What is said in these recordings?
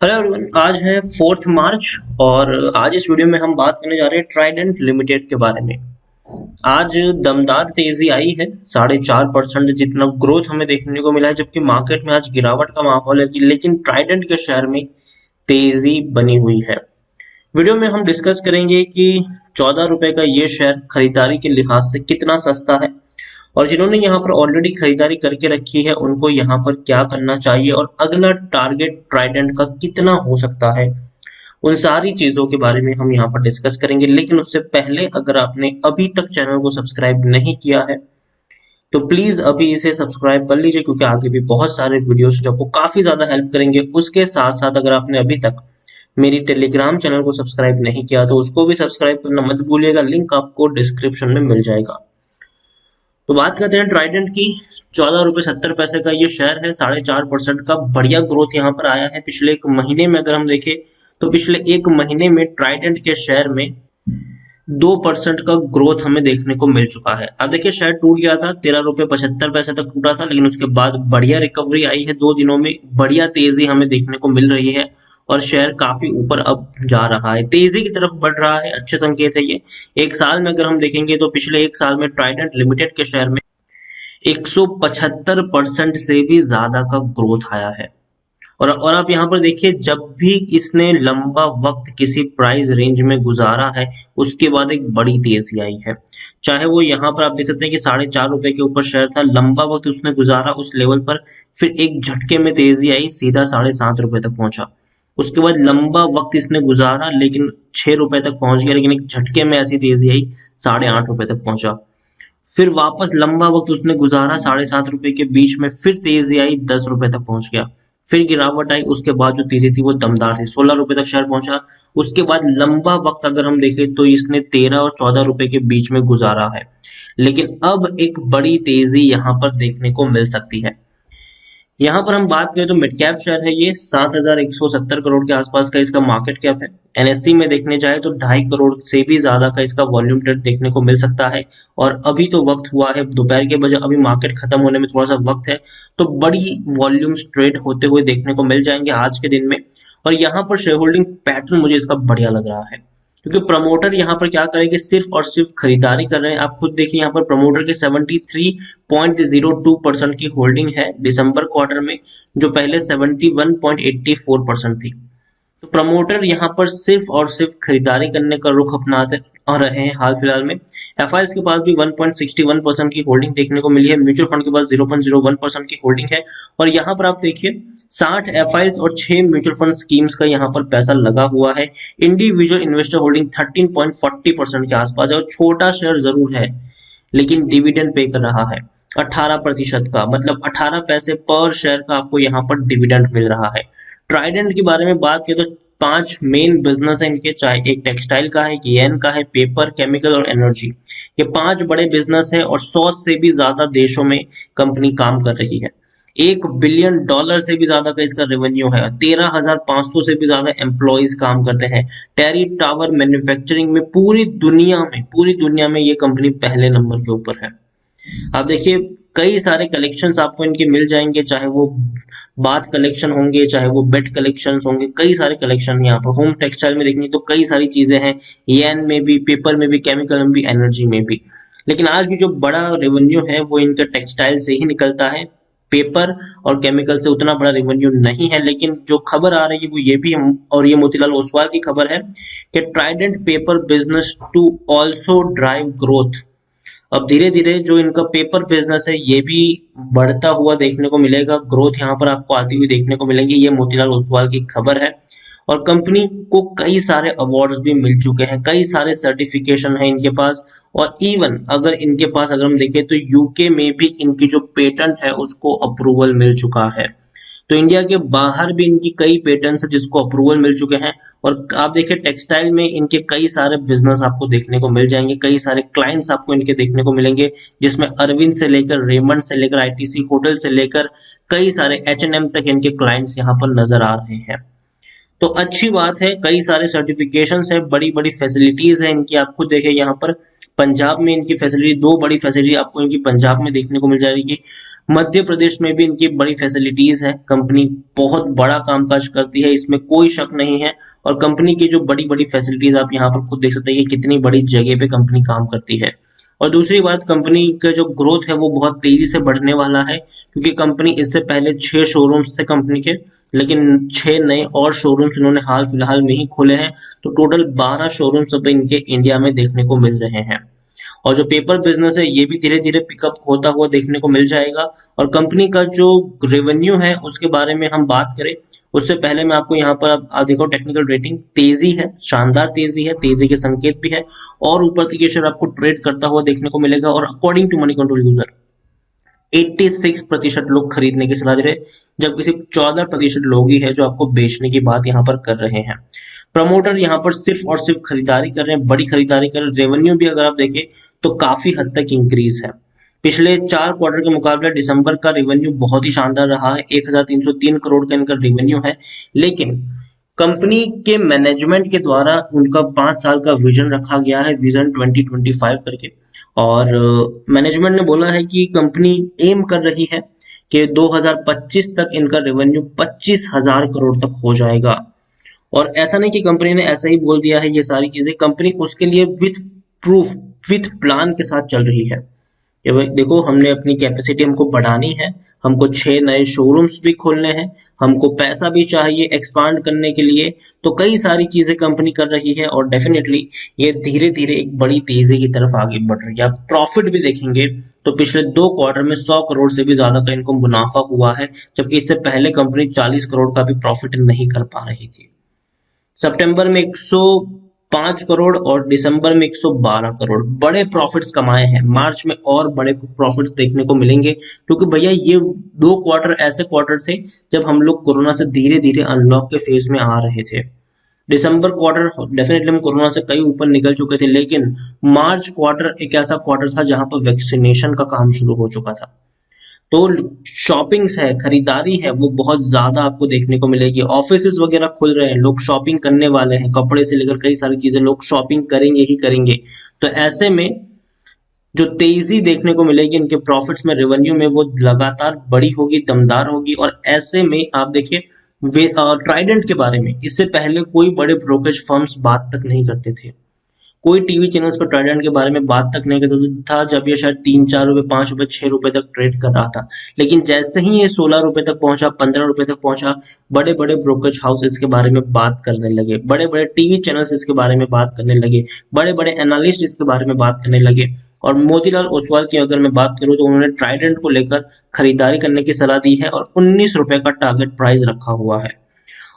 Hello everyone, आज है 4 मार्च और आज इस वीडियो में हम बात करने जा रहे हैं ट्राइडेंट लिमिटेड के बारे में। आज दमदार तेजी आई है, 4.5% जितना ग्रोथ हमें देखने को मिला है, जबकि मार्केट में आज गिरावट का माहौल है लेकिन ट्राइडेंट के शेयर में तेजी बनी हुई है। वीडियो में हम डिस्कस करेंगे कि 14 रुपए का ये शेयर खरीदारी के लिहाज से कितना सस्ता है और जिन्होंने यहाँ पर ऑलरेडी खरीदारी करके रखी है उनको यहाँ पर क्या करना चाहिए और अगला टारगेट ट्राइडेंट का कितना हो सकता है। उन सारी चीजों के बारे में हम यहाँ पर डिस्कस करेंगे, लेकिन उससे पहले अगर आपने अभी तक चैनल को सब्सक्राइब नहीं किया है तो प्लीज अभी इसे सब्सक्राइब कर लीजिए, क्योंकि आगे भी बहुत सारे वीडियोस जो आपको काफी ज्यादा हेल्प करेंगे। उसके साथ साथ अगर आपने अभी तक मेरी टेलीग्राम चैनल को सब्सक्राइब नहीं किया तो उसको भी सब्सक्राइब करना मत भूलिएगा, लिंक आपको डिस्क्रिप्शन में मिल जाएगा। तो बात करते हैं ट्राइडेंट की। 14 रुपए 70 पैसे का ये शेयर है, 4.5% का बढ़िया ग्रोथ यहाँ पर आया है। पिछले एक महीने में अगर हम देखें तो पिछले एक महीने में ट्राइडेंट के शेयर में 2% का ग्रोथ हमें देखने को मिल चुका है। अब देखिए, शेयर टूट गया था, 13 रुपए 75 पैसे तक टूटा था, लेकिन उसके बाद बढ़िया रिकवरी आई है। 2 दिनों में बढ़िया तेजी हमें देखने को मिल रही है और शेयर काफी ऊपर अब जा रहा है, तेजी की तरफ बढ़ रहा है। अच्छे संकेत है ये। एक साल में अगर हम देखेंगे तो पिछले एक साल में ट्राइडेंट लिमिटेड के शेयर में 175% से भी ज्यादा का ग्रोथ आया है। और आप यहाँ पर देखिए, जब भी इसने लंबा वक्त किसी प्राइस रेंज में गुजारा है उसके बाद एक बड़ी तेजी आई है। चाहे वो यहाँ पर आप देख सकते हैं कि 4.5 रुपए के ऊपर शेयर था, लंबा वक्त उसने गुजारा उस लेवल पर, फिर एक झटके में तेजी आई, सीधा 7.5 रुपए तक पहुंचा। उसके बाद लंबा वक्त इसने गुजारा लेकिन 6 रुपए तक पहुंच गया, लेकिन एक झटके में ऐसी तेजी आई, 8.5 रुपए तक पहुंचा। फिर वापस लंबा वक्त उसने गुजारा, 7.5 रुपए के बीच में फिर तेजी आई, 10 रुपए तक पहुंच गया। फिर गिरावट आई, उसके बाद जो तेजी थी वो दमदार थी, 16 रुपए तक शेयर पहुंचा। उसके बाद लंबा वक्त अगर हम देखें तो इसने 13 और 14 रुपए के बीच में गुजारा है, लेकिन अब एक बड़ी तेजी यहाँ पर देखने को मिल सकती है। यहाँ पर हम बात करें तो मिड कैप शेयर है ये, 7,170 करोड़ के आसपास का इसका मार्केट कैप है। एनएससी में देखने जाए तो 2.5 करोड़ से भी ज्यादा का इसका वॉल्यूम ट्रेड देखने को मिल सकता है। और अभी तो वक्त हुआ है दोपहर के बजे, अभी मार्केट खत्म होने में थोड़ा सा वक्त है, तो बड़ी वॉल्यूम्स ट्रेड होते हुए देखने को मिल जाएंगे आज के दिन में। और यहाँ पर शेयर होल्डिंग पैटर्न मुझे इसका बढ़िया लग रहा है, क्योंकि प्रमोटर यहाँ पर क्या करेंगे, सिर्फ और सिर्फ खरीदारी कर रहे हैं। आप खुद देखिए, यहाँ पर प्रमोटर के 73.02% की होल्डिंग है दिसंबर क्वार्टर में, जो पहले 71.84% थी। तो प्रमोटर यहाँ पर सिर्फ और सिर्फ खरीदारी करने का रुख अपनाते आ रहे हैं। हाल फिलहाल में एफआईएस के पास भी 1.61% की होल्डिंग देखने को मिली है, म्यूचुअल फंड के पास 0.01% की होल्डिंग है। और यहाँ पर आप देखिए, 60 एफआईएस और 6 म्यूचुअल फंड स्कीम्स का यहाँ पर पैसा लगा हुआ है। इंडिविजुअल इन्वेस्टर होल्डिंग 13.40% के आसपास है और छोटा शेयर जरूर है लेकिन डिविडेंड पे कर रहा है 18% का, मतलब 18 पैसे पर शेयर का आपको यहाँ पर डिविडेंड मिल रहा है। ट्राइडेंट के बारे में बात करें तो 5 मेन बिजनेस है इनके, चाहे एक टेक्सटाइल का है, एक एन का है, पेपर, केमिकल और एनर्जी। ये 5 बड़े बिजनेस है और 100 से भी ज्यादा देशों में कंपनी काम कर रही है। $1 बिलियन से भी ज्यादा का इसका रेवेन्यू है, 13,500 से भी ज्यादा एम्प्लॉयज काम करते हैं। टेरी टावर मैन्युफैक्चरिंग में पूरी दुनिया में ये कंपनी पहले नंबर के ऊपर है। आप देखिए, कई सारे कलेक्शंस आपको इनके मिल जाएंगे, चाहे वो बाथ कलेक्शन होंगे, चाहे वो बेड कलेक्शंस होंगे, कई सारे कलेक्शन यहाँ पर। होम टेक्सटाइल में देखनी तो कई सारी चीजें हैं, येन में भी, पेपर में भी, केमिकल में भी, एनर्जी में भी। लेकिन आज भी जो बड़ा रेवेन्यू है वो इनका टेक्सटाइल से ही निकलता है, पेपर और केमिकल से उतना बड़ा रेवेन्यू नहीं है। लेकिन जो खबर आ रही है वो ये भी और ये मोतीलाल ओसवाल की खबर है कि Trident paper business to also drive growth. अब धीरे धीरे जो इनका पेपर बिजनेस है ये भी बढ़ता हुआ देखने को मिलेगा, ग्रोथ यहाँ पर आपको आती हुई देखने को मिलेंगी। ये मोतीलाल ओसवाल की खबर है। और कंपनी को कई सारे अवार्ड्स भी मिल चुके हैं, कई सारे सर्टिफिकेशन है इनके पास। और इवन अगर इनके पास अगर हम देखें तो यूके में भी इनकी जो पेटेंट है उसको अप्रूवल मिल चुका है। तो इंडिया के बाहर भी इनकी कई पेटेंट्स है जिसको अप्रूवल मिल चुके हैं। और आप देखिए, टेक्सटाइल में इनके कई सारे बिजनेस आपको देखने को मिल जाएंगे, कई सारे क्लाइंट्स आपको इनके देखने को मिलेंगे, जिसमें अरविंद से लेकर, रेमंड से लेकर, आईटीसी होटल से लेकर कई सारे एच&एम तक इनके क्लाइंट्स यहाँ पर नजर आ रहे हैं। तो अच्छी बात है, कई सारे सर्टिफिकेशंस है, बड़ी बड़ी फैसिलिटीज है इनकी। आप खुद देखिए, यहाँ पर पंजाब में इनकी फैसिलिटी, दो बड़ी फैसिलिटी आपको इनकी पंजाब में देखने को मिल जाएगी। मध्य प्रदेश में भी इनकी बड़ी फैसिलिटीज है। कंपनी बहुत बड़ा कामकाज करती है, इसमें कोई शक नहीं है। और कंपनी की जो बड़ी बड़ी फैसिलिटीज आप यहाँ पर खुद देख सकते हैं कि कितनी बड़ी जगह पे कंपनी काम करती है। और दूसरी बात, कंपनी का जो ग्रोथ है वो बहुत तेजी से बढ़ने वाला है, क्योंकि कंपनी इससे पहले 6 शोरूम्स थे कंपनी के, लेकिन 6 नए और शोरूम्स इन्होंने हाल फिलहाल में ही खोले हैं। तो टोटल 12 शोरूम्स अब इनके इंडिया में देखने को मिल रहे हैं। और जो पेपर बिजनेस है ये भी धीरे धीरे पिकअप होता हुआ देखने को मिल जाएगा। और कंपनी का जो रेवेन्यू है उसके बारे में हम बात करें, उससे पहले मैं आपको यहाँ पर अब देखो टेक्निकल रेटिंग तेजी है, शानदार तेजी है, तेजी के संकेत भी है। और ऊपर तक ये शेयर आपको ट्रेड करता हुआ देखने को मिलेगा। और according to Moneycontrol user 86% लोग खरीदने की सलाह दे रहे, जबकि सिर्फ 14% लोग ही है जो आपको बेचने की बात यहाँ पर कर रहे हैं। प्रमोटर यहाँ पर सिर्फ और सिर्फ खरीदारी कर रहे हैं, बड़ी खरीदारी कर रहे हैं। रेवेन्यू भी अगर आप देखें तो काफी हद तक इंक्रीज है। पिछले 4 क्वार्टर के मुकाबले दिसंबर का रेवेन्यू बहुत ही शानदार रहा है, 1303 करोड़ का इनका रेवेन्यू है। लेकिन कंपनी के मैनेजमेंट के द्वारा उनका 5 साल का विजन रखा गया है, विजन 2025 करके। और मैनेजमेंट ने बोला है कि कंपनी एम कर रही है कि 2025 तक इनका रेवेन्यू 25,000 करोड़ तक हो जाएगा। और ऐसा नहीं कि कंपनी ने ऐसा ही बोल दिया है, ये सारी चीजें कंपनी उसके लिए विथ प्रूफ, विथ प्लान के साथ चल रही है कि भाई देखो, हमने अपनी कैपेसिटी हमको बढ़ानी है, हमको 6 नए शोरूम्स भी खोलने हैं, हमको पैसा भी चाहिए एक्सपांड करने के लिए। तो कई सारी चीजें कंपनी कर रही है और डेफिनेटली ये धीरे धीरे एक बड़ी तेजी की तरफ आगे बढ़ रही है। आप प्रॉफिट भी देखेंगे तो पिछले 2 क्वार्टर में 100 करोड़ से भी ज्यादा का इनको मुनाफा हुआ है, जबकि इससे पहले कंपनी 40 करोड़ का भी प्रॉफिट नहीं कर पा रही थी। सितंबर में 105 करोड़ और दिसंबर में 112 करोड़ बड़े प्रॉफिट्स कमाए हैं। मार्च में और बड़े प्रॉफिट्स देखने को मिलेंगे, क्योंकि भैया ये 2 क्वार्टर ऐसे क्वार्टर थे जब हम लोग कोरोना से धीरे धीरे अनलॉक के फेज में आ रहे थे। दिसंबर क्वार्टर डेफिनेटली हम कोरोना से कई ऊपर निकल चुके थे, लेकिन मार्च क्वार्टर एक ऐसा क्वार्टर था जहां पर वैक्सीनेशन का काम शुरू हो चुका था। तो शॉपिंग्स है, खरीदारी है, वो बहुत ज्यादा आपको देखने को मिलेगी। ऑफिसेज वगैरह खुल रहे हैं, लोग शॉपिंग करने वाले हैं, कपड़े से लेकर कई सारी चीजें लोग शॉपिंग करेंगे ही करेंगे। तो ऐसे में जो तेजी देखने को मिलेगी इनके प्रॉफिट्स में, रेवेन्यू में, वो लगातार बड़ी होगी, दमदार होगी। और ऐसे में आप देखिए ट्राइडेंट के बारे में इससे पहले कोई बड़े ब्रोकरेज फर्म्स बात तक नहीं करते थे, कोई टीवी चैनल्स पर ट्राइडेंट के बारे में बात तक नहीं करता था, जब ये शायद 3-4 रुपए, 5 रुपए, 6 रुपए तक ट्रेड कर रहा था। लेकिन जैसे ही ये 16 रुपए तक पहुंचा, 15 रुपए तक पहुंचा, बड़े बड़े ब्रोकरेज हाउस इसके बारे में बात करने लगे, बड़े बड़े टीवी चैनल्स इसके बारे में बात करने लगे, बड़े बड़े एनालिस्ट इसके बारे में बात करने लगे। और मोतीलाल ओसवाल की अगर मैं बात करूं तो उन्होंने ट्राइडेंट को लेकर खरीदारी करने की सलाह दी है और 19 रुपए का टारगेट प्राइस रखा हुआ है।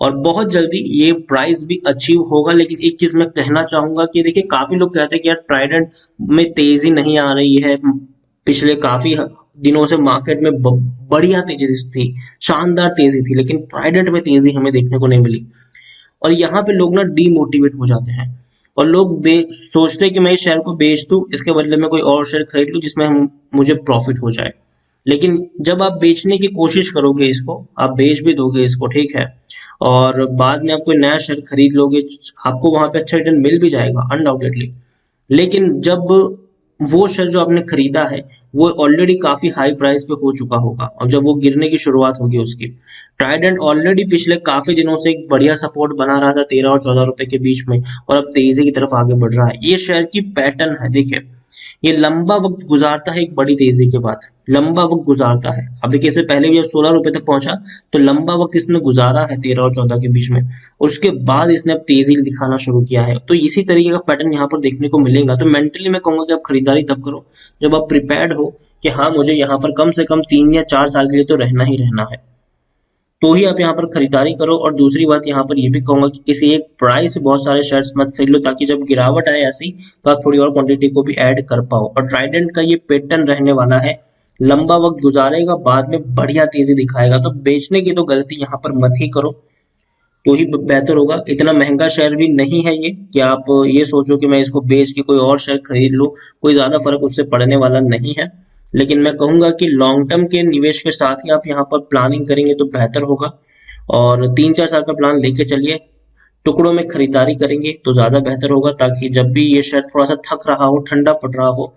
और बहुत जल्दी ये प्राइस भी अचीव होगा। लेकिन एक चीज मैं कहना चाहूंगा कि देखिए, काफी लोग कहते हैं कि यार ट्राइडेंट में तेजी नहीं आ रही है, पिछले काफी दिनों से मार्केट में बढ़िया तेजी थी, शानदार तेजी थी, लेकिन ट्राइडेंट में तेजी हमें देखने को नहीं मिली। और यहाँ पे लोग ना डीमोटिवेट हो जाते हैं और लोग सोचते हैं कि मैं इस शेयर को बेच दूं, इसके बदले में कोई और शेयर खरीद लूं जिसमें मुझे प्रॉफिट हो जाए। लेकिन जब आप बेचने की कोशिश करोगे, इसको आप बेच भी दोगे इसको, ठीक है, और बाद में आप कोई नया शेयर खरीद लोगे, आपको वहां पे अच्छा रिटर्न मिल भी जाएगा अनडाउटेडली। लेकिन जब वो शेयर जो आपने खरीदा है वो ऑलरेडी काफी हाई प्राइस पे हो चुका होगा और जब वो गिरने की शुरुआत होगी उसकी, ट्राइडेंट ऑलरेडी पिछले काफी दिनों से एक बढ़िया सपोर्ट बना रहा था 13 और 14 रुपए के बीच में, और अब तेजी की तरफ आगे बढ़ रहा है। ये शेयर की पैटर्न है, देखिए ये लंबा वक्त गुजारता है एक बड़ी तेजी के बाद, लंबा वक्त गुजारता है। अब देखिए, इससे पहले भी जब 16 रुपए तक पहुंचा तो लंबा वक्त इसने गुजारा है 13 और 14 के बीच में, उसके बाद इसने अब तेजी दिखाना शुरू किया है। तो इसी तरीके का पैटर्न यहाँ पर देखने को मिलेगा। तो मेंटली मैं कहूंगा कि आप खरीदारी तब करो जब आप प्रिपेयर्ड हो कि हाँ, मुझे यहाँ पर कम से कम 3 या 4 साल के लिए तो रहना ही रहना है, तो ही आप यहाँ पर खरीदारी करो। और दूसरी बात यहाँ पर ये भी कहूंगा कि किसी एक प्राइस से बहुत सारे शेयर्स मत खरीद लो, ताकि जब गिरावट आए ऐसी तो आप थोड़ी और क्वांटिटी को भी ऐड कर पाओ। और ट्राइडेंट का ये पैटर्न रहने वाला है, लंबा वक्त गुजारेगा, बाद में बढ़िया तेजी दिखाएगा। तो बेचने की तो गलती यहाँ पर मत ही करो, तो ही बेहतर होगा। इतना महंगा शेयर भी नहीं है ये कि आप ये सोचो कि मैं इसको बेच के कोई और शेयर खरीद लूं, कोई ज्यादा फर्क उससे पड़ने वाला नहीं है। लेकिन मैं कहूंगा कि लॉन्ग टर्म के निवेश के साथ ही आप यहाँ पर प्लानिंग करेंगे तो बेहतर होगा। और 3-4 साल का प्लान लेके चलिए, टुकड़ों में खरीदारी करेंगे तो ज्यादा बेहतर होगा, ताकि जब भी ये शेयर थोड़ा सा थक रहा हो, ठंडा पड़ रहा हो,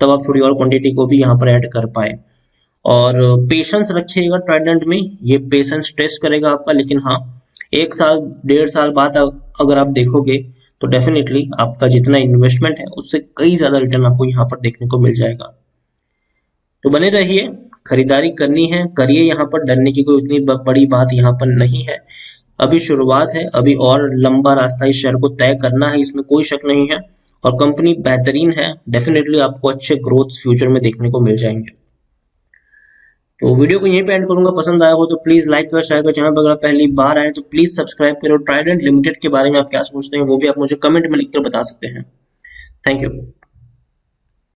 तब आप थोड़ी और क्वांटिटी को भी यहाँ पर ऐड कर पाए। और पेशेंस रखिएगा ट्राइडेंट में, ये पेशेंस टेस्ट करेगा आपका, लेकिन हाँ 1 साल 1.5 साल बाद अगर आप देखोगे तो डेफिनेटली आपका जितना इन्वेस्टमेंट है उससे कई ज्यादा रिटर्न आपको यहाँ पर देखने को मिल जाएगा। तो बने रहिए, खरीदारी करनी है करिए, यहाँ पर डरने की कोई उतनी बड़ी बात यहाँ पर नहीं है। अभी शुरुआत है, अभी और लंबा रास्ता इस शेयर को तय करना है, इसमें कोई शक नहीं है। और कंपनी बेहतरीन है, डेफिनेटली आपको अच्छे ग्रोथ फ्यूचर में देखने को मिल जाएंगे। तो वीडियो को यहीं पे एंड करूंगा। पसंद आया हो तो प्लीज लाइक करो, शेयर करो। चैनल पर अगर पहली बार आए तो प्लीज सब्सक्राइब करो। ट्राइडेंट लिमिटेड के बारे में आप क्या सोचते हैं वो भी आप मुझे कमेंट में लिखकर बता सकते हैं। Thank you.